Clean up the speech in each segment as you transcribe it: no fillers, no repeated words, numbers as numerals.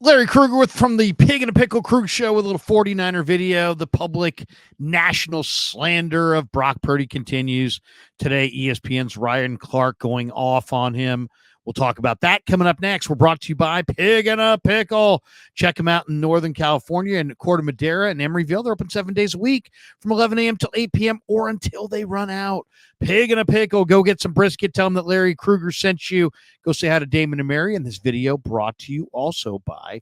Larry Krueger from the Pig and a Pickle Krug Show with a little 49er video. The public national slander of Brock Purdy continues. Today, ESPN's Ryan Clark going off on him. We'll talk about that coming up next. We're brought to you by Pig and a Pickle. Check them out in Northern California and Corte Madera and Emeryville. They're open 7 days a week from 11 a.m. till 8 p.m. or until they run out. Pig and a Pickle. Go get some brisket. Tell them that Larry Krueger sent you. Go say hi to Damon and Mary. And this video brought to you also by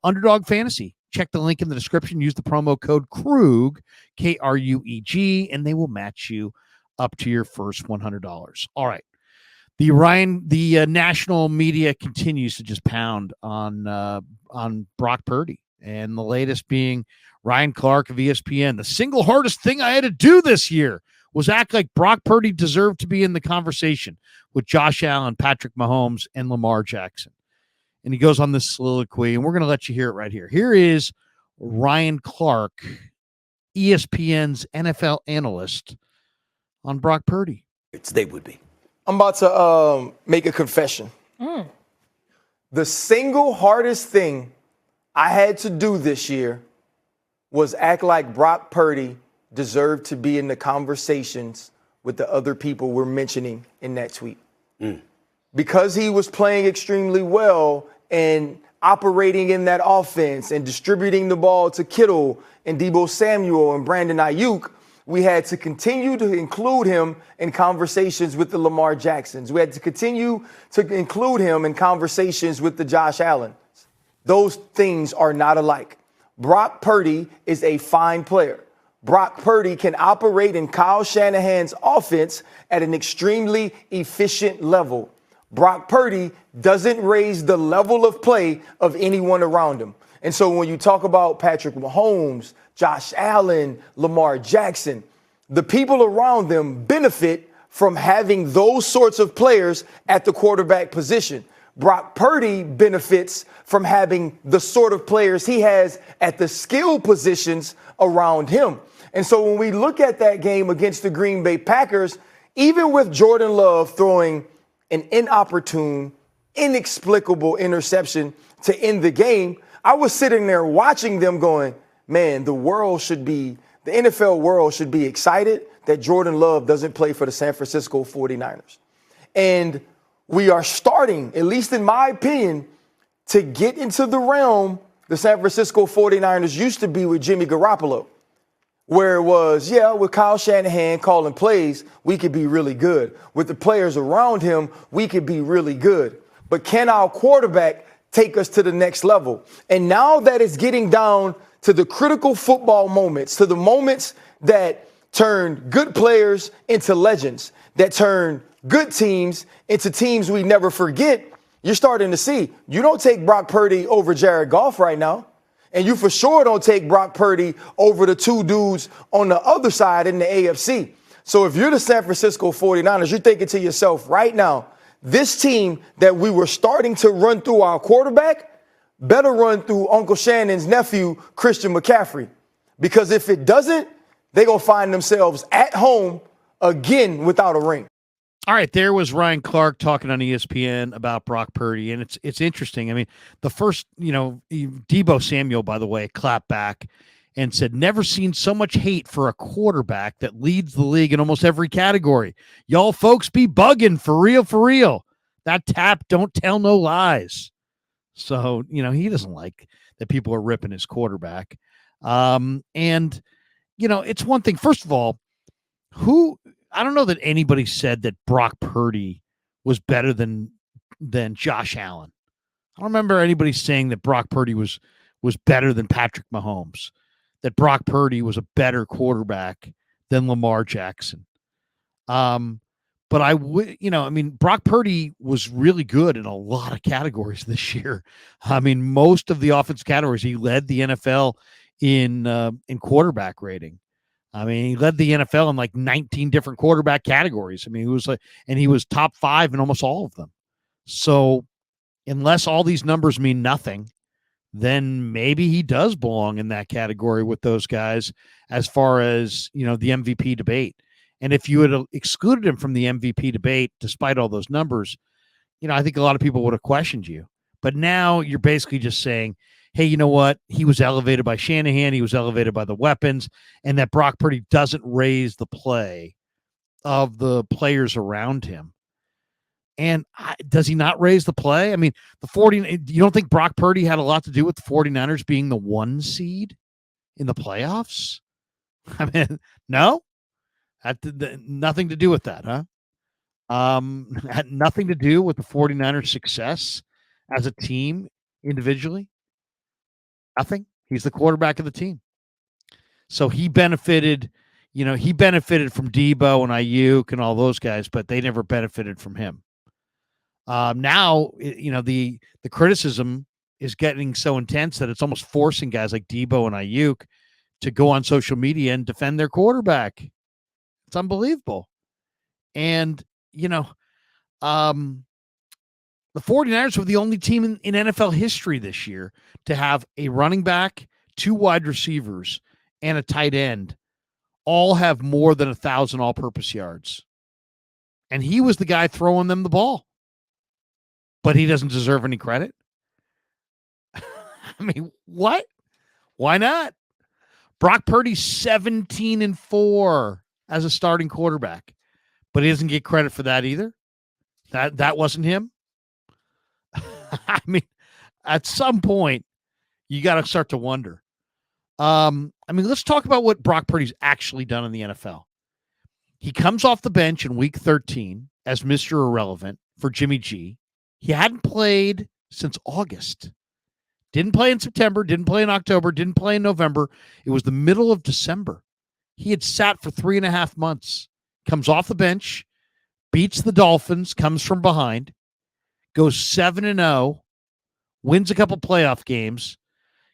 Underdog Fantasy. Check the link in the description. Use the promo code KRUG, K-R-U-E-G, and they will match you up to your first $100. All right. The national media continues to just pound on Brock Purdy, and the latest being Ryan Clark of ESPN. The single hardest thing I had to do this year was act like Brock Purdy deserved to be in the conversation with Josh Allen, Patrick Mahomes, and Lamar Jackson. And he goes on this soliloquy, and we're going to let you hear it right here. Here is Ryan Clark, ESPN's NFL analyst, on Brock Purdy. They would be. I'm about to make a confession. The single hardest thing I had to do this year was act like Brock Purdy deserved to be in the conversations with the other people we're mentioning in that tweet. Because he was playing extremely well and operating in that offense and distributing the ball to Kittle and Deebo Samuel and Brandon Ayuk, we had to continue to include him in conversations with the Lamar Jacksons. We had to continue to include him in conversations with the Josh Allen. Those things are not alike. Brock Purdy is a fine player. Brock Purdy can operate in Kyle Shanahan's offense at an extremely efficient level. Brock Purdy doesn't raise the level of play of anyone around him. And so when you talk about Patrick Mahomes, Josh Allen, Lamar Jackson, the people around them benefit from having those sorts of players at the quarterback position. Brock Purdy benefits from having the sort of players he has at the skill positions around him. And so when we look at that game against the Green Bay Packers, even with Jordan Love throwing an inopportune, inexplicable interception to end the game, I was sitting there watching them going, man, the NFL world should be excited that Jordan Love doesn't play for the San Francisco 49ers. And we are starting, at least in my opinion, to get into the realm the San Francisco 49ers used to be with Jimmy Garoppolo, where it was, with Kyle Shanahan calling plays, we could be really good. With the players around him, we could be really good. But can our quarterback take us to the next level? And now that it's getting down to the critical football moments, to the moments that turn good players into legends, that turn good teams into teams we never forget, you're starting to see. You don't take Brock Purdy over Jared Goff right now. And you for sure don't take Brock Purdy over the two dudes on the other side in the AFC. So if you're the San Francisco 49ers, you're thinking to yourself right now, this team that we were starting to run through our quarterback better run through Uncle Shannon's nephew, Christian McCaffrey. Because if it doesn't, they're going to find themselves at home again without a ring. All right, there was Ryan Clark talking on ESPN about Brock Purdy, and it's interesting. I mean, the first, Deebo Samuel, by the way, clapped back and said, never seen so much hate for a quarterback that leads the league in almost every category. Y'all folks be bugging, for real, for real. That tap don't tell no lies. So, he doesn't like that people are ripping his quarterback. It's one thing. First of all, I don't know that anybody said that Brock Purdy was better than Josh Allen. I don't remember anybody saying that Brock Purdy was better than Patrick Mahomes, that Brock Purdy was a better quarterback than Lamar Jackson. But Brock Purdy was really good in a lot of categories this year. I mean, most of the offense categories, he led the NFL in quarterback rating. I mean, he led the NFL in like 19 different quarterback categories. I mean, he was top 5 in almost all of them. So unless all these numbers mean nothing, then maybe he does belong in that category with those guys as far as, the MVP debate. And if you had excluded him from the MVP debate, despite all those numbers, I think a lot of people would have questioned you. But now you're basically just saying, hey, you know what? He was elevated by Shanahan. He was elevated by the weapons, and that Brock Purdy doesn't raise the play of the players around him. And does he not raise the play? I mean, you don't think Brock Purdy had a lot to do with the 49ers being the 1 seed in the playoffs? I mean, no? Nothing to do with that, huh? Had nothing to do with the 49ers' success as a team individually. Nothing. He's the quarterback of the team. So he benefited, he benefited from Deebo and Ayuk and all those guys, but they never benefited from him. Now, the criticism is getting so intense that it's almost forcing guys like Deebo and Ayuk to go on social media and defend their quarterback. It's unbelievable. And, the 49ers were the only team in NFL history this year to have a running back, 2 wide receivers, and a tight end all have more than 1,000 all-purpose yards. And he was the guy throwing them the ball. But he doesn't deserve any credit. I mean, what? Why not? Brock Purdy's 17-4 as a starting quarterback, but he doesn't get credit for that either. That wasn't him. I mean, at some point, you got to start to wonder. Let's talk about what Brock Purdy's actually done in the NFL. He comes off the bench in week 13 as Mr. Irrelevant for Jimmy G. He hadn't played since August. Didn't play in September, didn't play in October, didn't play in November. It was the middle of December. He had sat for 3.5 months. Comes off the bench, beats the Dolphins, comes from behind, goes 7-0, wins a couple playoff games,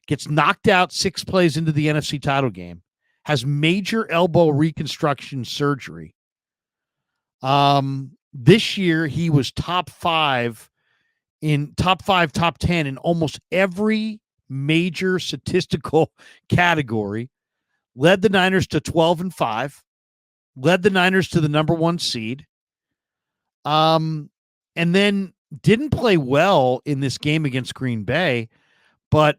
gets knocked out 6 plays into the NFC title game, has major elbow reconstruction surgery. This year, he was top 5, top 10 in almost every major statistical category, led the Niners to 12-5, led the Niners to the number 1 seed, and then didn't play well in this game against Green Bay, but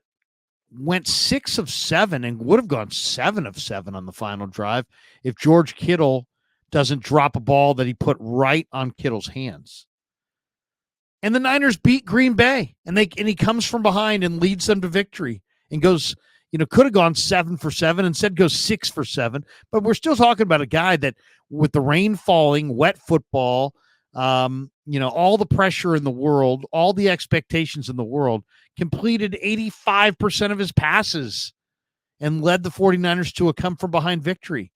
went 6 of 7 and would have gone 7 of 7 on the final drive if George Kittle doesn't drop a ball that he put right on Kittle's hands. And the Niners beat Green Bay, and he comes from behind and leads them to victory and goes, could have gone 7 for 7, instead goes 6 for 7. But we're still talking about a guy that, with the rain falling, wet football, all the pressure in the world, all the expectations in the world, completed 85% of his passes and led the 49ers to a come from behind victory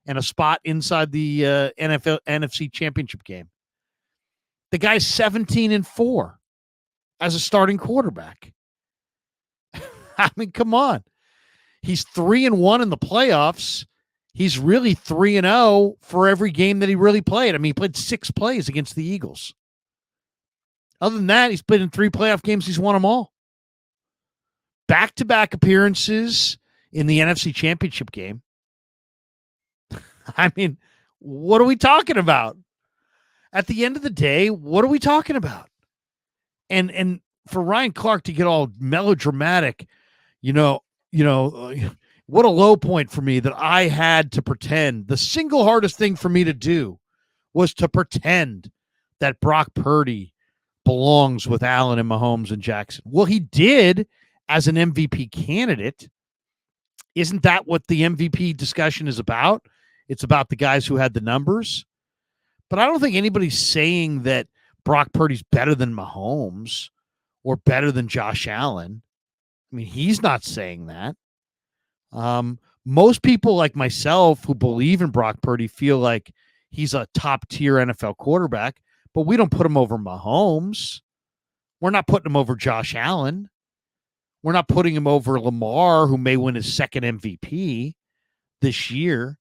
and a spot inside the NFC Championship game. The guy's 17-4 as a starting quarterback. I mean, come on. He's 3-1 in the playoffs. He's really 3-0 for every game that he really played. I mean, he played 6 plays against the Eagles. Other than that, he's played in 3 playoff games. He's won them all. Back-to-back appearances in the NFC Championship game. I mean, what are we talking about? At the end of the day, what are we talking about? And for Ryan Clark to get all melodramatic, what a low point for me that I had to pretend. The single hardest thing for me to do was to pretend that Brock Purdy belongs with Allen and Mahomes and Jackson. Well, he did as an MVP candidate. Isn't that what the MVP discussion is about? It's about the guys who had the numbers. But I don't think anybody's saying that Brock Purdy's better than Mahomes or better than Josh Allen. I mean, he's not saying that. Most people like myself who believe in Brock Purdy feel like he's a top-tier NFL quarterback, but we don't put him over Mahomes. We're not putting him over Josh Allen. We're not putting him over Lamar, who may win his second MVP this year.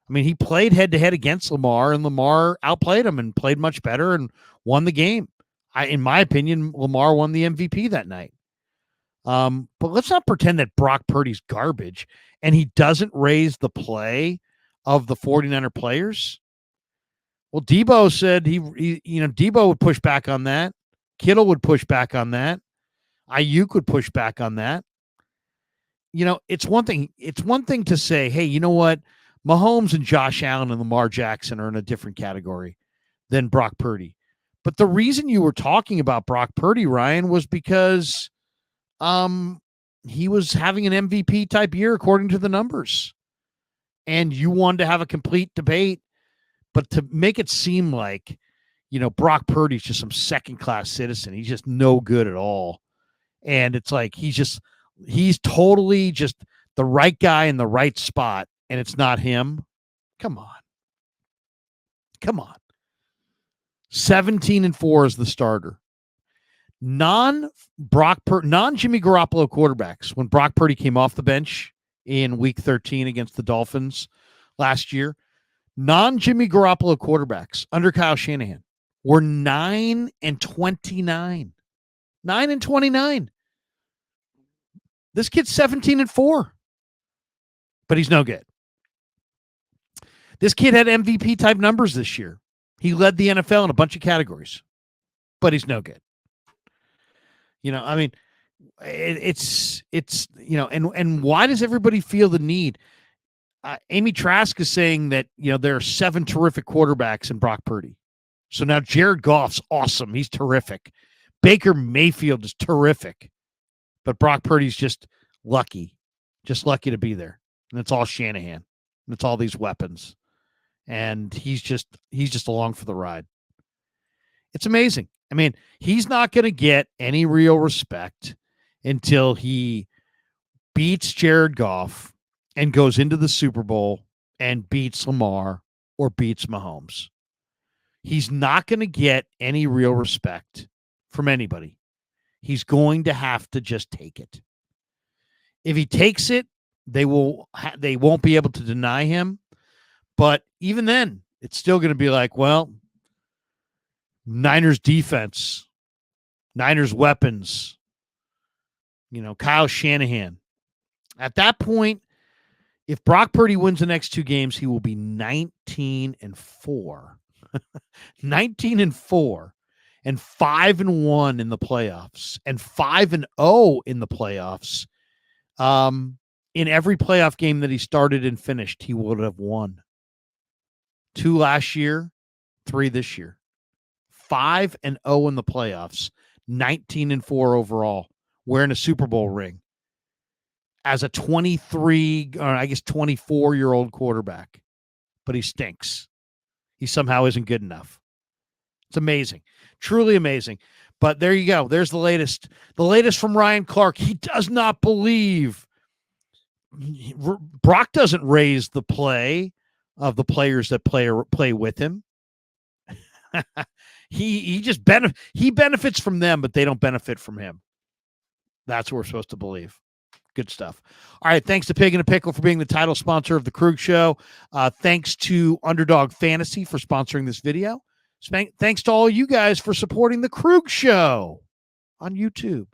I mean, he played head-to-head against Lamar, and Lamar outplayed him and played much better and won the game. In my opinion, Lamar won the MVP that night. But let's not pretend that Brock Purdy's garbage and he doesn't raise the play of the 49er players. Well, Deebo said Deebo would push back on that. Kittle would push back on that. Ayuk would push back on that. It's one thing to say, hey, you know what? Mahomes and Josh Allen and Lamar Jackson are in a different category than Brock Purdy. But the reason you were talking about Brock Purdy, Ryan, was because he was having an MVP type year according to the numbers. And you wanted to have a complete debate, but to make it seem like, Brock Purdy's just some second-class citizen. He's just no good at all. And it's like he's totally just the right guy in the right spot, and it's not him. Come on. 17-4 is the starter. Non-Jimmy Garoppolo quarterbacks, when Brock Purdy came off the bench in week 13 against the Dolphins last year, non-Jimmy Garoppolo quarterbacks under Kyle Shanahan were 9-29. 9-29. This kid's 17-4, but he's no good. This kid had MVP type numbers this year. He led the NFL in a bunch of categories, but he's no good. It's and why does everybody feel the need? Amy Trask is saying that, there are 7 terrific quarterbacks in Brock Purdy. So now Jared Goff's awesome. He's terrific. Baker Mayfield is terrific. But Brock Purdy's just lucky to be there. And it's all Shanahan. And it's all these weapons. And he's just along for the ride. It's amazing. I mean, he's not going to get any real respect until he beats Jared Goff and goes into the Super Bowl and beats Lamar or beats Mahomes. He's not going to get any real respect from anybody. He's going to have to just take it. If he takes it, they won't be able to deny him. But even then, it's still going to be like, well, Niners defense, Niners weapons, Kyle Shanahan. At that point, if Brock Purdy wins the next 2 games, he will be 19-4. 19-4 and 5-1 in the playoffs and 5-0 in the playoffs. In every playoff game that he started and finished, he would have won. 2 last year, 3 this year. 5-0 in the playoffs, 19-4 overall, wearing a Super Bowl ring as a 24-year-old quarterback. But he stinks. He somehow isn't good enough. It's amazing. Truly amazing. But there you go. There's the latest. The latest from Ryan Clark. He does not believe Brock doesn't raise the play of the players that play with him. He just benefits from them, but they don't benefit from him. That's what we're supposed to believe. Good stuff. All right. Thanks to Pig and a Pickle for being the title sponsor of the Krug Show. Thanks to Underdog Fantasy for sponsoring this video. Thanks to all you guys for supporting the Krug Show on YouTube.